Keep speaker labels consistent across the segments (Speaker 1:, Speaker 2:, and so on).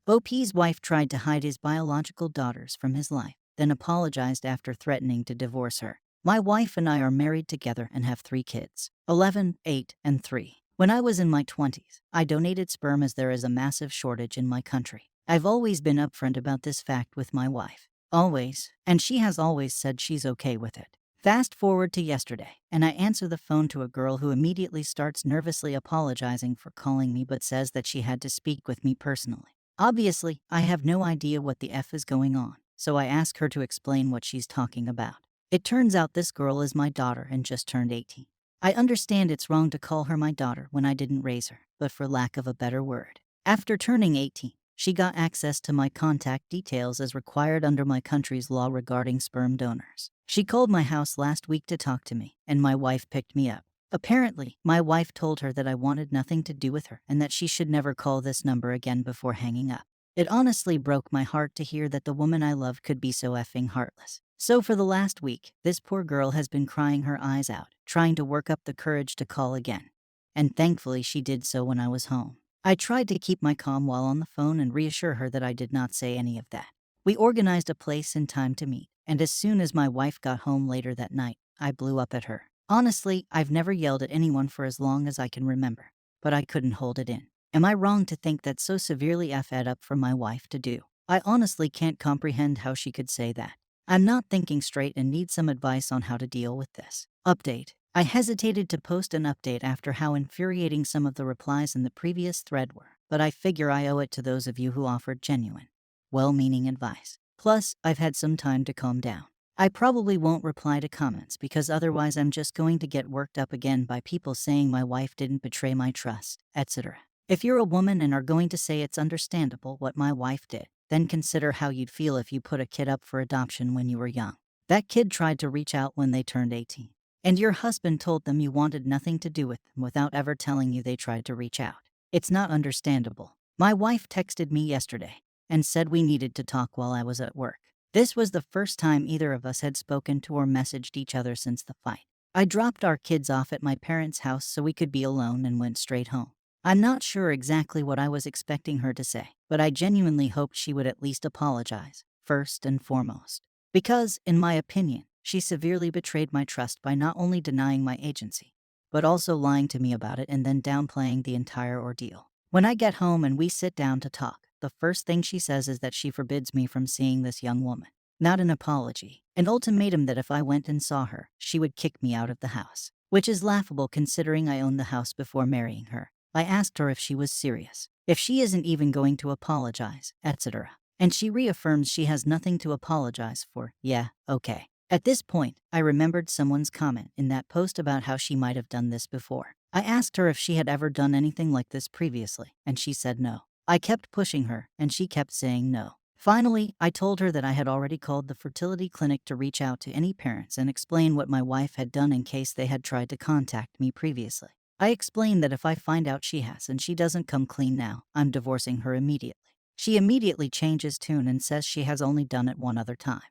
Speaker 1: OP's wife tried to hide his biological daughters from his life, then apologized after threatening to divorce her. My wife and I are married together and have 3 kids, 11, 8, and 3. When I was in my 20s, I donated sperm as there is a massive shortage in my country. I've always been upfront about this fact with my wife. Always. And she has always said she's okay with it. Fast forward to yesterday, and I answer the phone to a girl who immediately starts nervously apologizing for calling me but says that she had to speak with me personally. Obviously, I have no idea what the F is going on, so I ask her to explain what she's talking about. It turns out this girl is my daughter and just turned 18. I understand it's wrong to call her my daughter when I didn't raise her, but for lack of a better word. After turning 18, she got access to my contact details as required under my country's law regarding sperm donors. She called my house last week to talk to me, and my wife picked me up. Apparently, my wife told her that I wanted nothing to do with her and that she should never call this number again before hanging up. It honestly broke my heart to hear that the woman I loved could be so effing heartless. So for the last week, this poor girl has been crying her eyes out, trying to work up the courage to call again. And thankfully she did so when I was home. I tried to keep my calm while on the phone and reassure her that I did not say any of that. We organized a place and time to meet, and as soon as my wife got home later that night, I blew up at her. Honestly, I've never yelled at anyone for as long as I can remember, but I couldn't hold it in. Am I wrong to think that's so severely effed up for my wife to do? I honestly can't comprehend how she could say that. I'm not thinking straight and need some advice on how to deal with this. Update. I hesitated to post an update after how infuriating some of the replies in the previous thread were, but I figure I owe it to those of you who offered genuine, well-meaning advice. Plus, I've had some time to calm down. I probably won't reply to comments because otherwise I'm just going to get worked up again by people saying my wife didn't betray my trust, etc. If you're a woman and are going to say it's understandable what my wife did, then consider how you'd feel if you put a kid up for adoption when you were young. That kid tried to reach out when they turned 18. And your husband told them you wanted nothing to do with them without ever telling you they tried to reach out. It's not understandable. My wife texted me yesterday and said we needed to talk while I was at work. This was the first time either of us had spoken to or messaged each other since the fight. I dropped our kids off at my parents' house so we could be alone and went straight home. I'm not sure exactly what I was expecting her to say, but I genuinely hoped she would at least apologize, first and foremost. Because, in my opinion, she severely betrayed my trust by not only denying my agency, but also lying to me about it and then downplaying the entire ordeal. When I get home and we sit down to talk, the first thing she says is that she forbids me from seeing this young woman. Not an apology, an ultimatum that if I went and saw her, she would kick me out of the house. Which is laughable considering I owned the house before marrying her. I asked her if she was serious, if she isn't even going to apologize, etc. And she reaffirms she has nothing to apologize for. Yeah, okay. At this point, I remembered someone's comment in that post about how she might have done this before. I asked her if she had ever done anything like this previously, and she said no. I kept pushing her, and she kept saying no. Finally, I told her that I had already called the fertility clinic to reach out to any parents and explain what my wife had done in case they had tried to contact me previously. I explained that if I find out she has and she doesn't come clean now, I'm divorcing her immediately. She immediately changes tune and says she has only done it one other time.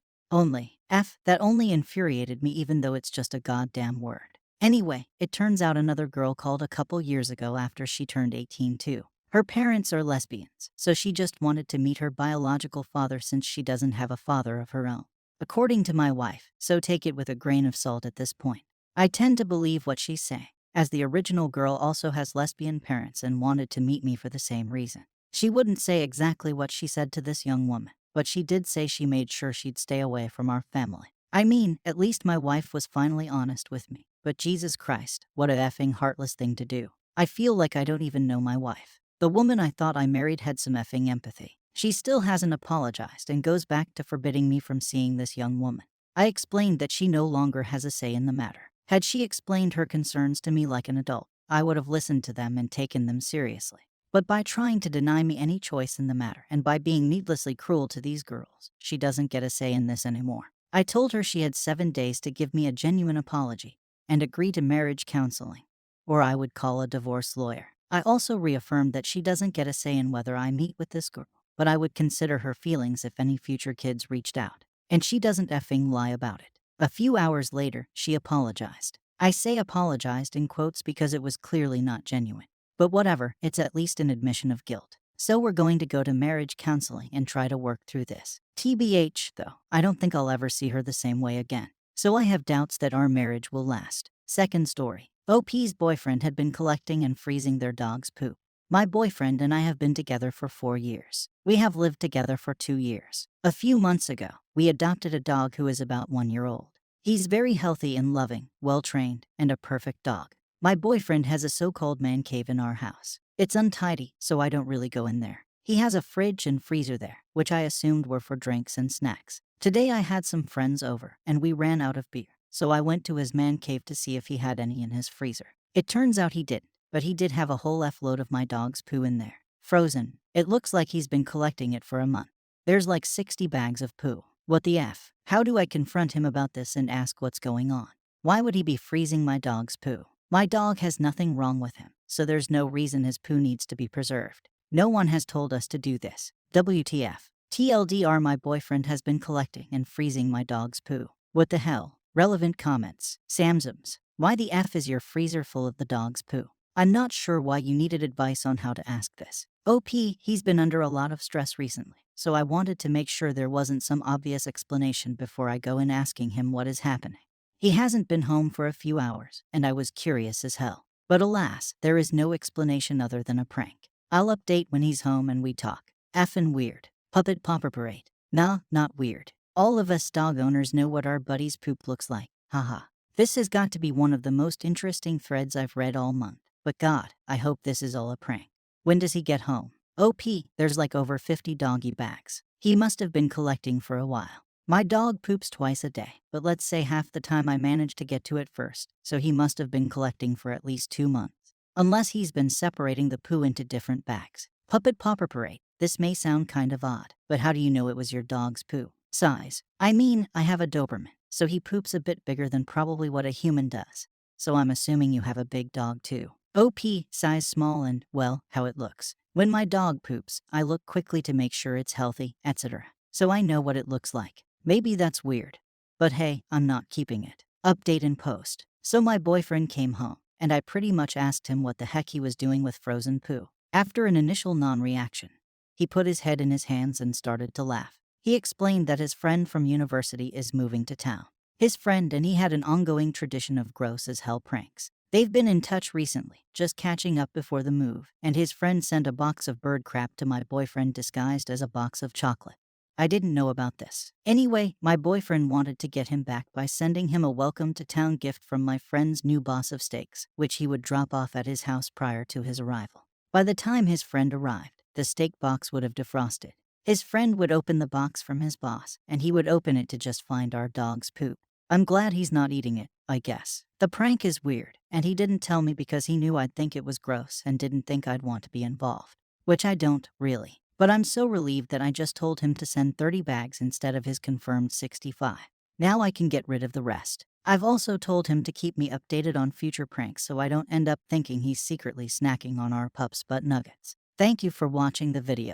Speaker 1: That only infuriated me even though it's just a goddamn word. Anyway, it turns out another girl called a couple years ago after she turned 18 too. Her parents are lesbians, so she just wanted to meet her biological father since she doesn't have a father of her own. According to my wife, so take it with a grain of salt at this point. I tend to believe what she's saying, as the original girl also has lesbian parents and wanted to meet me for the same reason. She wouldn't say exactly what she said to this young woman, but she did say she made sure she'd stay away from our family. I mean, at least my wife was finally honest with me, but Jesus Christ, what a effing heartless thing to do. I feel like I don't even know my wife. The woman I thought I married had some effing empathy. She still hasn't apologized and goes back to forbidding me from seeing this young woman. I explained that she no longer has a say in the matter. Had she explained her concerns to me like an adult, I would have listened to them and taken them seriously. But by trying to deny me any choice in the matter and by being needlessly cruel to these girls, she doesn't get a say in this anymore. I told her she had 7 days to give me a genuine apology and agree to marriage counseling, or I would call a divorce lawyer. I also reaffirmed that she doesn't get a say in whether I meet with this girl, but I would consider her feelings if any future kids reached out. And she doesn't effing lie about it. A few hours later, she apologized. I say apologized in quotes because it was clearly not genuine. But whatever, it's at least an admission of guilt. So we're going to go to marriage counseling and try to work through this. TBH, though, I don't think I'll ever see her the same way again. So I have doubts that our marriage will last. Second story. OP's boyfriend had been collecting and freezing their dog's poop. My boyfriend and I have been together for 4 years. We have lived together for 2 years. A few months ago, we adopted a dog who is about 1 year old. He's very healthy and loving, well-trained, and a perfect dog. My boyfriend has a so-called man cave in our house. It's untidy, so I don't really go in there. He has a fridge and freezer there, which I assumed were for drinks and snacks. Today I had some friends over, and we ran out of beer, so I went to his man cave to see if he had any in his freezer. It turns out he didn't, but he did have a whole F-load of my dog's poo in there. Frozen. It looks like he's been collecting it for a month. There's like 60 bags of poo. What the F? How do I confront him about this and ask what's going on? Why would he be freezing my dog's poo? My dog has nothing wrong with him, so there's no reason his poo needs to be preserved. No one has told us to do this. WTF. TLDR, my boyfriend has been collecting and freezing my dog's poo. What the hell? Relevant comments. Samsums. Why the F is your freezer full of the dog's poo? I'm not sure why you needed advice on how to ask this. OP, he's been under a lot of stress recently, so I wanted to make sure there wasn't some obvious explanation before I go in asking him what is happening. He hasn't been home for a few hours, and I was curious as hell. But alas, there is no explanation other than a prank. I'll update when he's home and we talk. Effin' weird. Puppet popper parade. Nah, not weird. All of us dog owners know what our buddy's poop looks like. Haha. This has got to be one of the most interesting threads I've read all month. But God, I hope this is all a prank. When does he get home? OP, there's like over 50 doggy bags. He must have been collecting for a while. My dog poops twice a day, but let's say half the time I manage to get to it first, so he must have been collecting for at least 2 months. Unless he's been separating the poo into different bags. Puppet popper parade. This may sound kind of odd, but how do you know it was your dog's poo? Size. I mean, I have a Doberman, so he poops a bit bigger than probably what a human does. So I'm assuming you have a big dog too. OP, size small and, well, how it looks. When my dog poops, I look quickly to make sure it's healthy, etc. So I know what it looks like. Maybe that's weird. But hey, I'm not keeping it. Update and post. So my boyfriend came home, and I pretty much asked him what the heck he was doing with frozen poo. After an initial non-reaction, he put his head in his hands and started to laugh. He explained that his friend from university is moving to town. His friend and he had an ongoing tradition of gross as hell pranks. They've been in touch recently, just catching up before the move, and his friend sent a box of bird crap to my boyfriend disguised as a box of chocolate. I didn't know about this. Anyway, my boyfriend wanted to get him back by sending him a welcome to town gift from my friend's new boss of steaks, which he would drop off at his house prior to his arrival. By the time his friend arrived, the steak box would have defrosted. His friend would open the box from his boss, and he would open it to just find our dog's poop. I'm glad he's not eating it, I guess. The prank is weird, and he didn't tell me because he knew I'd think it was gross and didn't think I'd want to be involved. Which I don't, really. But I'm so relieved that I just told him to send 30 bags instead of his confirmed 65. Now I can get rid of the rest. I've also told him to keep me updated on future pranks so I don't end up thinking he's secretly snacking on our pup's butt nuggets. Thank you for watching the video.